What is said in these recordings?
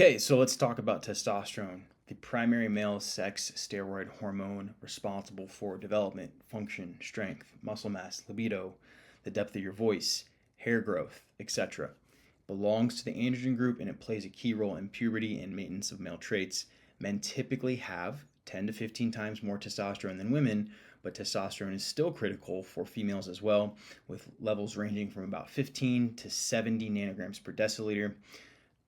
Okay, so let's talk about testosterone, the primary male sex steroid hormone responsible for development, function, strength, muscle mass, libido, the depth of your voice, hair growth, etc. Belongs to the androgen group and it plays a key role in puberty and maintenance of male traits. Men typically have 10 to 15 times more testosterone than women, but testosterone is still critical for females as well, with levels ranging from about 15 to 70 nanograms per deciliter.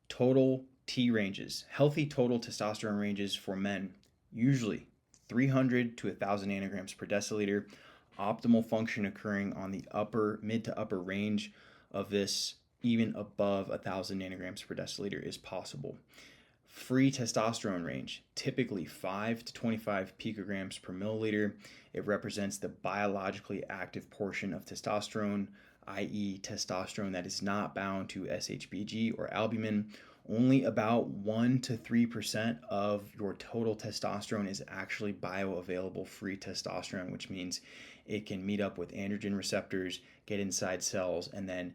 Total T ranges, healthy total testosterone ranges for men, usually 300 to 1,000 nanograms per deciliter. Optimal function occurring on the mid to upper range of this, even above 1,000 nanograms per deciliter is possible. Free testosterone range, typically 5 to 25 picograms per milliliter. It represents the biologically active portion of testosterone, i.e., testosterone that is not bound to SHBG or albumin. Only about 1 to 3% of your total testosterone is actually bioavailable free testosterone, which means it can meet up with androgen receptors, get inside cells, and then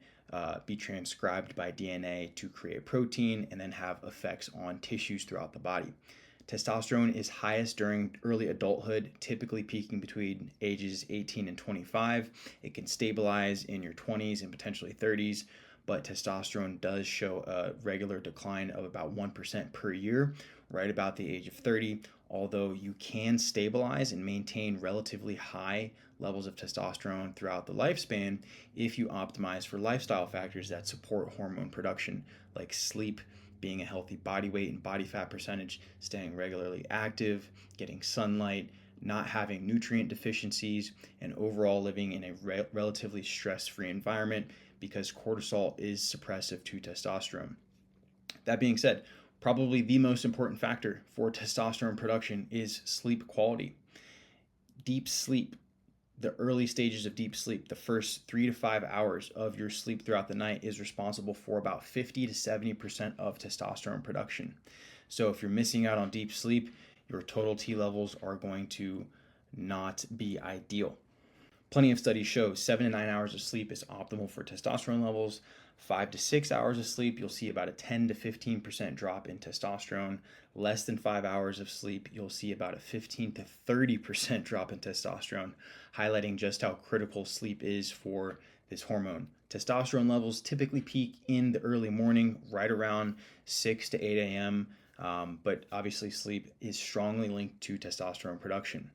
be transcribed by DNA to create protein and then have effects on tissues throughout the body. Testosterone is highest during early adulthood, typically peaking between ages 18 and 25. It can stabilize in your 20s and potentially 30s, but testosterone does show a regular decline of about 1% per year, right about the age of 30, although you can stabilize and maintain relatively high levels of testosterone throughout the lifespan if you optimize for lifestyle factors that support hormone production, like sleep, being a healthy body weight and body fat percentage, staying regularly active, getting sunlight, not having nutrient deficiencies, and overall living in a relatively stress-free environment because cortisol is suppressive to testosterone. That being said, probably the most important factor for testosterone production is sleep quality. Deep sleep, the early stages of deep sleep, the first 3 to 5 hours of your sleep throughout the night is responsible for about 50 to 70% of testosterone production. So if you're missing out on deep sleep, your total T levels are going to not be ideal. Plenty of studies show 7 to 9 hours of sleep is optimal for testosterone levels. 5 to 6 hours of sleep, you'll see about a 10 to 15% drop in testosterone. Less than 5 hours of sleep, you'll see about a 15 to 30% drop in testosterone, highlighting just how critical sleep is for this hormone. Testosterone levels typically peak in the early morning, right around 6 to 8 a.m., but obviously sleep is strongly linked to testosterone production.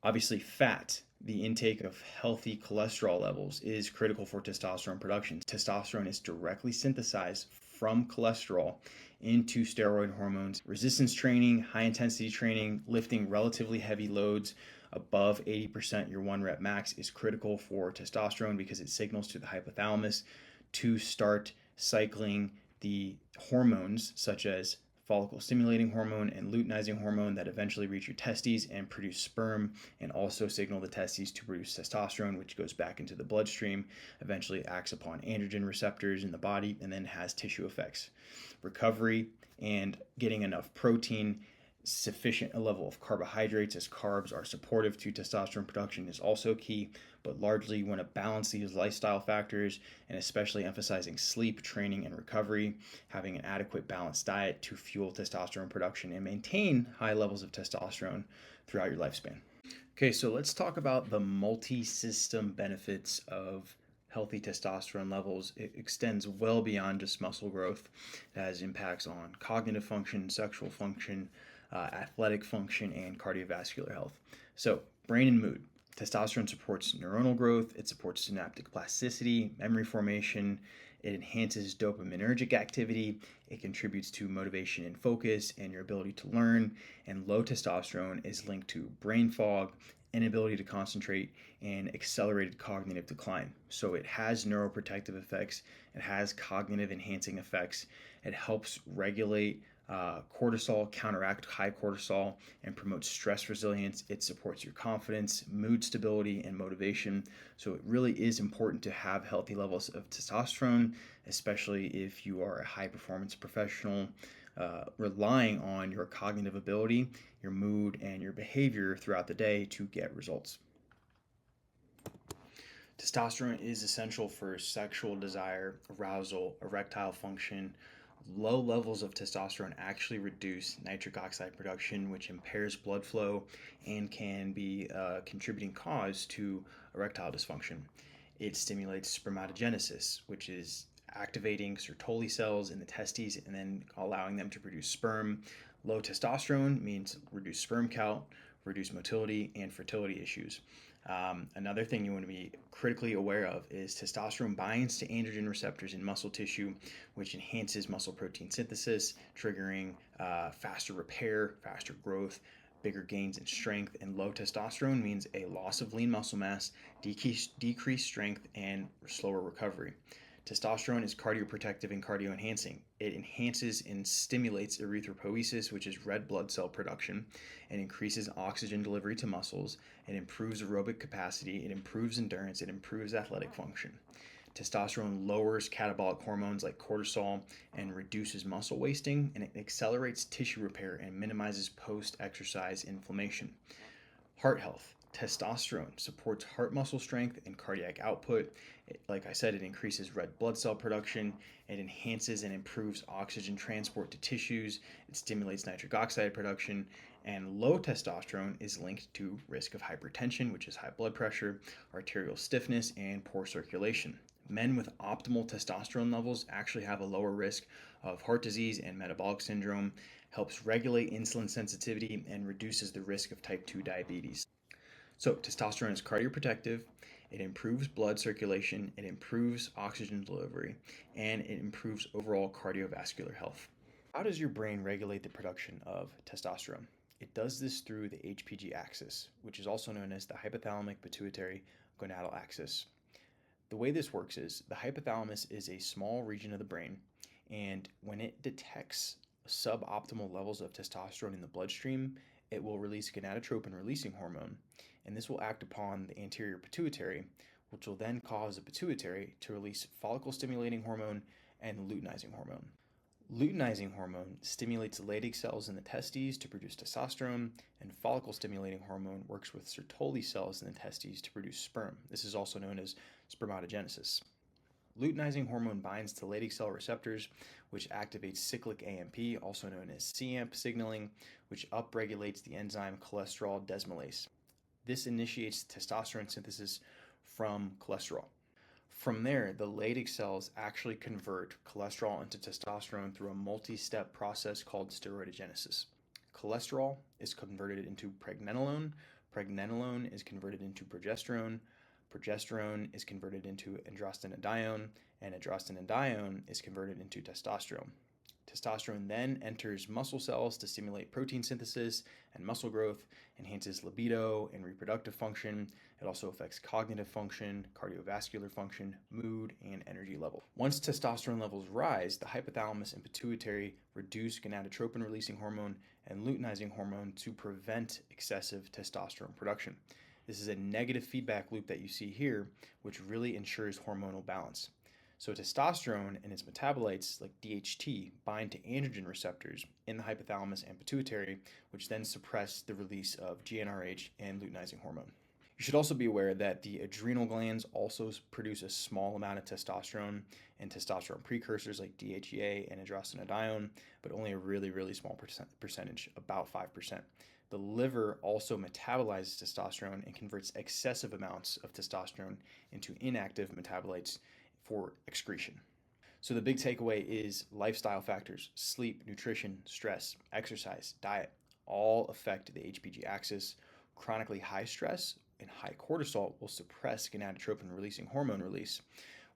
Obviously, fat, the intake of healthy cholesterol levels, is critical for testosterone production. Testosterone is directly synthesized from cholesterol into steroid hormones. Resistance training, high intensity training, lifting relatively heavy loads above 80% your 1 rep max is critical for testosterone because it signals to the hypothalamus to start cycling the hormones such as follicle stimulating hormone and luteinizing hormone that eventually reach your testes and produce sperm and also signal the testes to produce testosterone, which goes back into the bloodstream, eventually acts upon androgen receptors in the body, and then has tissue effects. Recovery and getting enough protein, sufficient a level of carbohydrates, as carbs are supportive to testosterone production, is also key. But largely, you want to balance these lifestyle factors and especially emphasizing sleep, training, and recovery, having an adequate balanced diet to fuel testosterone production and maintain high levels of testosterone throughout your lifespan. Okay, so let's talk about the multi-system benefits of healthy testosterone levels. It extends well beyond just muscle growth. It has impacts on cognitive function, sexual function, athletic function, and cardiovascular health. So, brain and mood. Testosterone supports neuronal growth, it supports synaptic plasticity, memory formation, it enhances dopaminergic activity, it contributes to motivation and focus and your ability to learn, and low testosterone is linked to brain fog, inability to concentrate, and accelerated cognitive decline. So it has neuroprotective effects, it has cognitive enhancing effects, it helps regulate cortisol, counteract high cortisol, and promotes stress resilience. It supports your confidence, mood stability, and motivation. So it really is important to have healthy levels of testosterone, especially if you are a high performance professional, relying on your cognitive ability, your mood, and your behavior throughout the day to get results. Testosterone is essential for sexual desire, arousal, erectile function, Low levels of testosterone actually reduce nitric oxide production, which impairs blood flow and can be a contributing cause to erectile dysfunction. It stimulates spermatogenesis, which is activating Sertoli cells in the testes and then allowing them to produce sperm. Low testosterone means reduced sperm count, reduced motility, and fertility issues. Another thing you want to be critically aware of is testosterone binds to androgen receptors in muscle tissue, which enhances muscle protein synthesis, triggering faster repair, faster growth, bigger gains in strength. And low testosterone means a loss of lean muscle mass, decreased strength, and slower recovery. Testosterone is cardioprotective and cardioenhancing. It enhances and stimulates erythropoiesis, which is red blood cell production, and increases oxygen delivery to muscles. It improves aerobic capacity, it improves endurance, it improves athletic function. Testosterone lowers catabolic hormones like cortisol and reduces muscle wasting, and it accelerates tissue repair and minimizes post-exercise inflammation. Heart health. Testosterone supports heart muscle strength and cardiac output. Like I said, it increases red blood cell production. It enhances and improves oxygen transport to tissues. It stimulates nitric oxide production. And low testosterone is linked to risk of hypertension, which is high blood pressure, arterial stiffness, and poor circulation. Men with optimal testosterone levels actually have a lower risk of heart disease and metabolic syndrome, helps regulate insulin sensitivity, and reduces the risk of type 2 diabetes. So, testosterone is cardioprotective, it improves blood circulation, it improves oxygen delivery, and it improves overall cardiovascular health. How does your brain regulate the production of testosterone? It does this through the HPG axis, which is also known as the hypothalamic pituitary gonadal axis. The way this works is the hypothalamus is a small region of the brain, and when it detects suboptimal levels of testosterone in the bloodstream, it will release gonadotropin releasing hormone, and this will act upon the anterior pituitary, which will then cause the pituitary to release follicle stimulating hormone and luteinizing hormone. Luteinizing hormone stimulates Leydig cells in the testes to produce testosterone, and follicle stimulating hormone works with Sertoli cells in the testes to produce sperm. This is also known as spermatogenesis. Luteinizing hormone binds to Leydig cell receptors, which activates cyclic AMP, also known as CAMP signaling, which upregulates the enzyme cholesterol desmolase. This initiates testosterone synthesis from cholesterol. From there, the Leydig cells actually convert cholesterol into testosterone through a multi-step process called steroidogenesis. Cholesterol is converted into pregnenolone, pregnenolone is converted into progesterone, progesterone is converted into androstenedione, and androstenedione is converted into testosterone. Testosterone then enters muscle cells to stimulate protein synthesis and muscle growth, enhances libido and reproductive function. It also affects cognitive function, cardiovascular function, mood, and energy level. Once testosterone levels rise, the hypothalamus and pituitary reduce gonadotropin releasing hormone and luteinizing hormone to prevent excessive testosterone production. This is a negative feedback loop that you see here, which really ensures hormonal balance. So testosterone and its metabolites like DHT bind to androgen receptors in the hypothalamus and pituitary, which then suppress the release of GnRH and luteinizing hormone. You should also be aware that the adrenal glands also produce a small amount of testosterone and testosterone precursors like DHEA and androstenedione, but only a really small percentage, about 5%. The liver also metabolizes testosterone and converts excessive amounts of testosterone into inactive metabolites for excretion. So the big takeaway is lifestyle factors, sleep, nutrition, stress, exercise, diet, all affect the HPG axis. Chronically high stress and high cortisol will suppress gonadotropin releasing hormone release,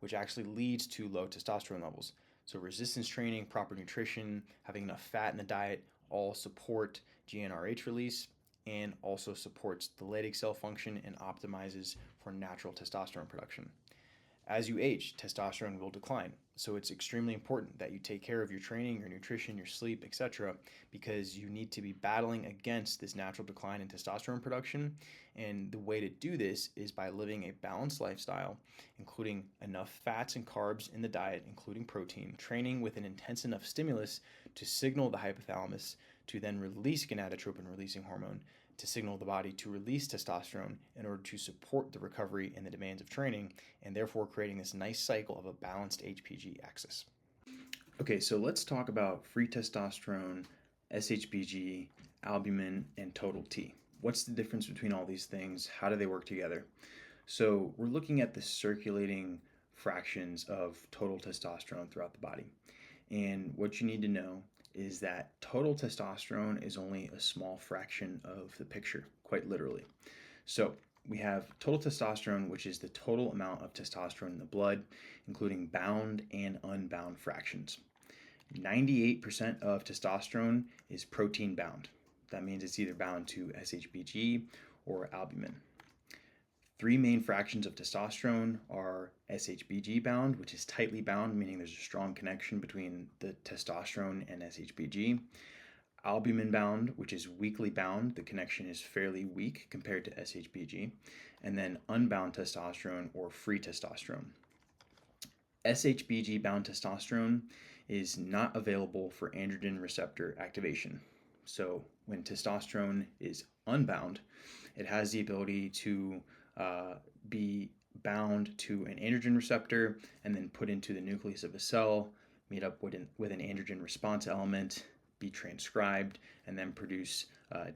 which actually leads to low testosterone levels. So resistance training, proper nutrition, having enough fat in the diet all support GnRH release and also supports the Leydig cell function and optimizes for natural testosterone production. As you age, testosterone will decline. So it's extremely important that you take care of your training, your nutrition, your sleep, etc., because you need to be battling against this natural decline in testosterone production. And the way to do this is by living a balanced lifestyle, including enough fats and carbs in the diet, including protein, training with an intense enough stimulus to signal the hypothalamus to then release gonadotropin releasing hormone, to signal the body to release testosterone in order to support the recovery and the demands of training, and therefore creating this nice cycle of a balanced HPG axis. Okay, so let's talk about free testosterone, SHBG, albumin, and total T. What's the difference between all these things? How do they work together? So we're looking at the circulating fractions of total testosterone throughout the body. And what you need to know is that total testosterone is only a small fraction of the picture, quite literally. So we have total testosterone, which is the total amount of testosterone in the blood, including bound and unbound fractions. 98% of testosterone is protein bound. That means it's either bound to SHBG or albumin. Three main fractions of testosterone are SHBG bound, which is tightly bound, meaning there's a strong connection between the testosterone and SHBG. Albumin bound, which is weakly bound, the connection is fairly weak compared to SHBG. And then unbound testosterone or free testosterone. SHBG bound testosterone is not available for androgen receptor activation. So when testosterone is unbound, it has the ability to be bound to an androgen receptor and then put into the nucleus of a cell, meet up with an androgen response element, be transcribed, and then produce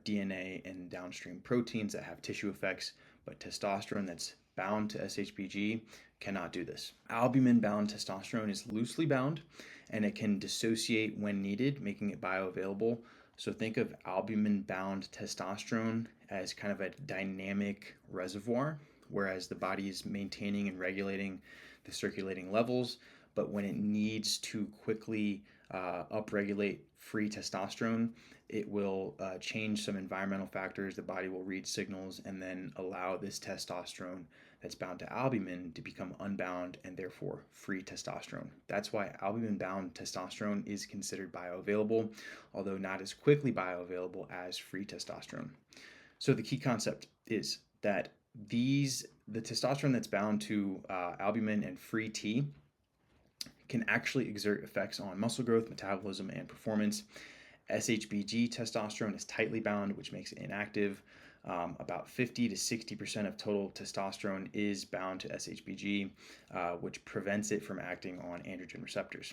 DNA and downstream proteins that have tissue effects. But testosterone that's bound to SHBG cannot do this. Albumin bound testosterone is loosely bound and it can dissociate when needed, making it bioavailable. So think of albumin bound testosterone as kind of a dynamic reservoir, whereas the body is maintaining and regulating the circulating levels. But when it needs to quickly upregulate free testosterone, it will change some environmental factors. The body will read signals and then allow this testosterone that's bound to albumin to become unbound and therefore free testosterone. That's why albumin bound testosterone is considered bioavailable, although not as quickly bioavailable as free testosterone. So the key concept is that the testosterone that's bound to albumin and free T can actually exert effects on muscle growth, metabolism, and performance. SHBG testosterone is tightly bound, which makes it inactive. About 50 to 60% of total testosterone is bound to SHBG, which prevents it from acting on androgen receptors.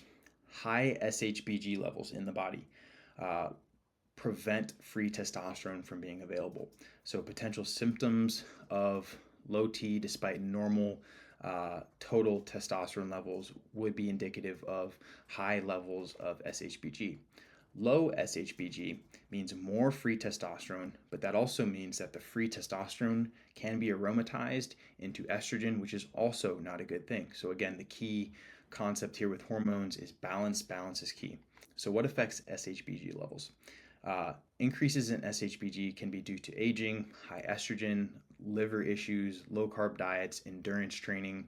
High SHBG levels in the body prevent free testosterone from being available. So potential symptoms of low T despite normal total testosterone levels would be indicative of high levels of SHBG. Low SHBG means more free testosterone, but that also means that the free testosterone can be aromatized into estrogen, which is also not a good thing. So again, the key concept here with hormones is balance. Balance is key. So what affects SHBG levels? Increases in SHBG can be due to aging, high estrogen, liver issues, low carb diets, endurance training.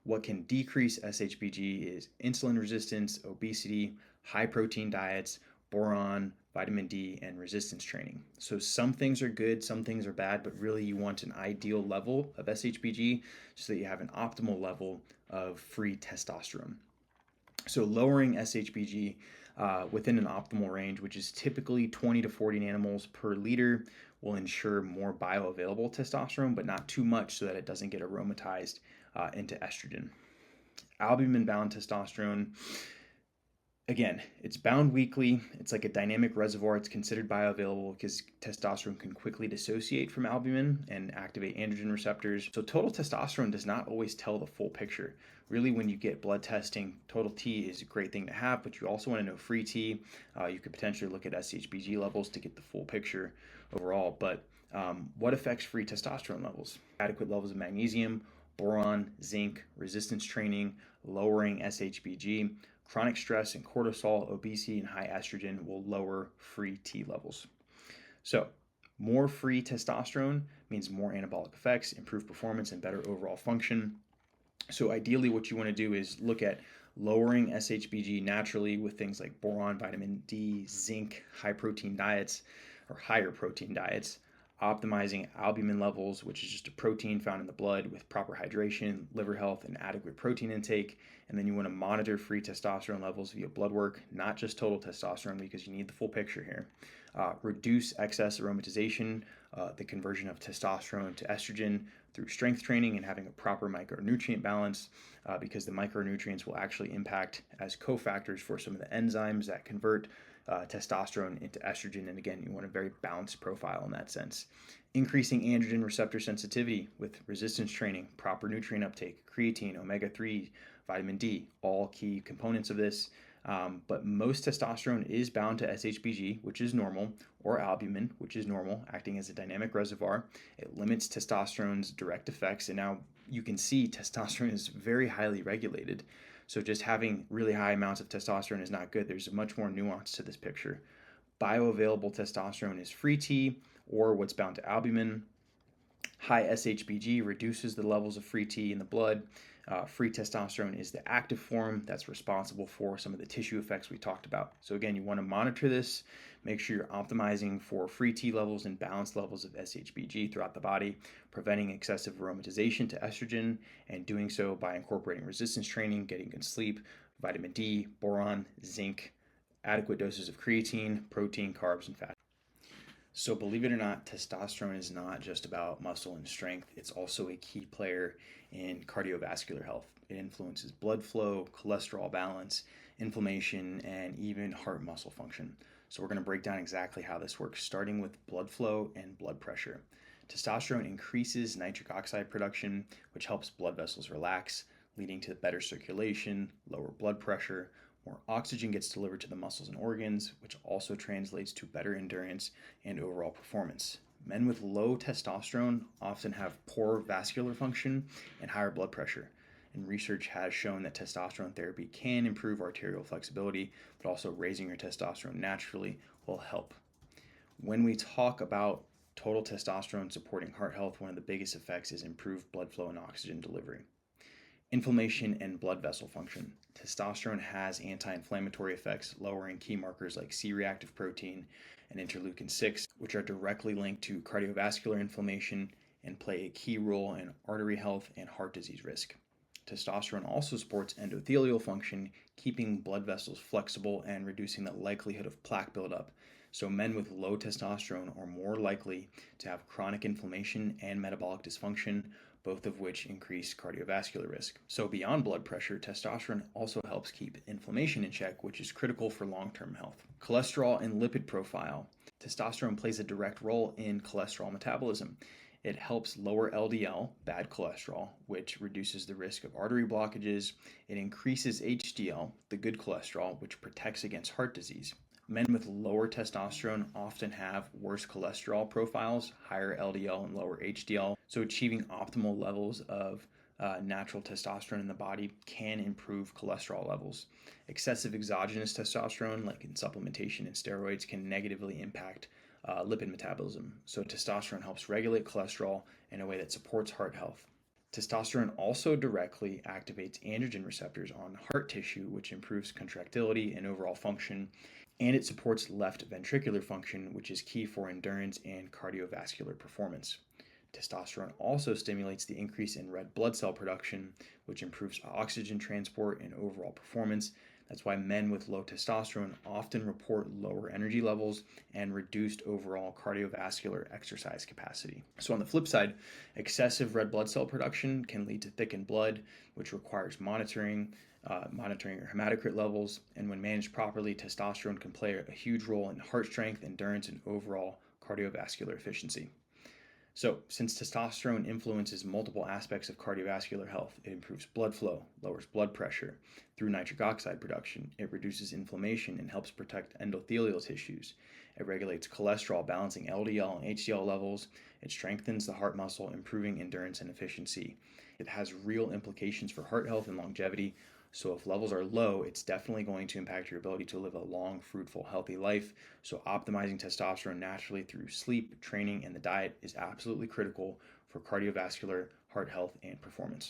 What can decrease SHBG is insulin resistance, obesity, high protein diets, boron, vitamin D, and resistance training. So some things are good, some things are bad, but really you want an ideal level of SHBG so that you have an optimal level of free testosterone. So lowering SHBG within an optimal range, which is typically 20 to 40 nanomoles per liter, will ensure more bioavailable testosterone, but not too much so that it doesn't get aromatized into estrogen. Albumin-bound testosterone, again, it's bound weakly. It's like a dynamic reservoir. It's considered bioavailable because testosterone can quickly dissociate from albumin and activate androgen receptors. So total testosterone does not always tell the full picture. Really, when you get blood testing, total T is a great thing to have, but you also want to know free T. You could potentially look at SHBG levels to get the full picture overall. But what affects free testosterone levels? Adequate levels of magnesium, boron, zinc, resistance training, lowering SHBG. Chronic stress and cortisol, obesity, and high estrogen will lower free T levels. So, more free testosterone means more anabolic effects, improved performance, and better overall function. So, ideally, what you want to do is look at lowering SHBG naturally with things like boron, vitamin D, zinc, high protein diets, or higher protein diets. optimizing albumin levels, which is just a protein found in the blood, with proper hydration, liver health, and adequate protein intake. And then you want to monitor free testosterone levels via blood work, not just total testosterone, because you need the full picture here. Reduce excess aromatization, the conversion of testosterone to estrogen through strength training and having a proper micronutrient balance, because the micronutrients will actually impact as cofactors for some of the enzymes that convert testosterone into estrogen. And again, you want a very balanced profile in that sense. Increasing androgen receptor sensitivity with resistance training, proper nutrient uptake, creatine, omega-3, vitamin D, all key components of this. But most testosterone is bound to SHBG, which is normal, or albumin, which is normal, acting as a dynamic reservoir. It limits testosterone's direct effects, and now you can see testosterone is very highly regulated. So just having really high amounts of testosterone is not good. There's much more nuance to this picture. Bioavailable testosterone is free T, or what's bound to albumin. High SHBG reduces the levels of free T in the blood. Free testosterone is the active form that's responsible for some of the tissue effects we talked about. So again, you want to monitor this, make sure you're optimizing for free T levels and balanced levels of SHBG throughout the body, preventing excessive aromatization to estrogen, and doing so by incorporating resistance training, getting good sleep, vitamin D, boron, zinc, adequate doses of creatine, protein, carbs, and fat. So believe it or not, testosterone is not just about muscle and strength. It's also a key player in cardiovascular health. It influences blood flow, cholesterol balance, inflammation, and even heart muscle function. So we're going to break down exactly how this works, starting with blood flow and blood pressure. Testosterone increases nitric oxide production, which helps blood vessels relax, leading to better circulation, lower blood pressure. More oxygen gets delivered to the muscles and organs, which also translates to better endurance and overall performance. Men with low testosterone often have poor vascular function and higher blood pressure. And research has shown that testosterone therapy can improve arterial flexibility, but also raising your testosterone naturally will help. When we talk about total testosterone supporting heart health, one of the biggest effects is improved blood flow and oxygen delivery. Inflammation and blood vessel function. Testosterone has anti-inflammatory effects, lowering key markers like C-reactive protein and interleukin 6, which are directly linked to cardiovascular inflammation and play a key role in artery health and heart disease risk. Testosterone also supports endothelial function, keeping blood vessels flexible and reducing the likelihood of plaque buildup. So men with low testosterone are more likely to have chronic inflammation and metabolic dysfunction, both of which increase cardiovascular risk. So beyond blood pressure, testosterone also helps keep inflammation in check, which is critical for long-term health. Cholesterol and lipid profile. Testosterone plays a direct role in cholesterol metabolism. It helps lower LDL, bad cholesterol, which reduces the risk of artery blockages. It increases HDL, the good cholesterol, which protects against heart disease. Men with lower testosterone often have worse cholesterol profiles, higher LDL and lower HDL. So achieving optimal levels of natural testosterone in the body can improve cholesterol levels. Excessive exogenous testosterone, like in supplementation and steroids, can negatively impact lipid metabolism. So testosterone helps regulate cholesterol in a way that supports heart health. Testosterone also directly activates androgen receptors on heart tissue, which improves contractility and overall function, and it supports left ventricular function, which is key for endurance and cardiovascular performance. Testosterone also stimulates the increase in red blood cell production, which improves oxygen transport and overall performance. That's why men with low testosterone often report lower energy levels and reduced overall cardiovascular exercise capacity. So on the flip side, excessive red blood cell production can lead to thickened blood, which requires monitoring your hematocrit levels. And when managed properly, testosterone can play a huge role in heart strength, endurance, and overall cardiovascular efficiency. So, since testosterone influences multiple aspects of cardiovascular health, it improves blood flow, lowers blood pressure through nitric oxide production, it reduces inflammation and helps protect endothelial tissues, it regulates cholesterol, balancing LDL and HDL levels, it strengthens the heart muscle, improving endurance and efficiency. It has real implications for heart health and longevity. So if levels are low, it's definitely going to impact your ability to live a long, fruitful, healthy life. So optimizing testosterone naturally through sleep, training, and the diet is absolutely critical for cardiovascular, heart health, and performance.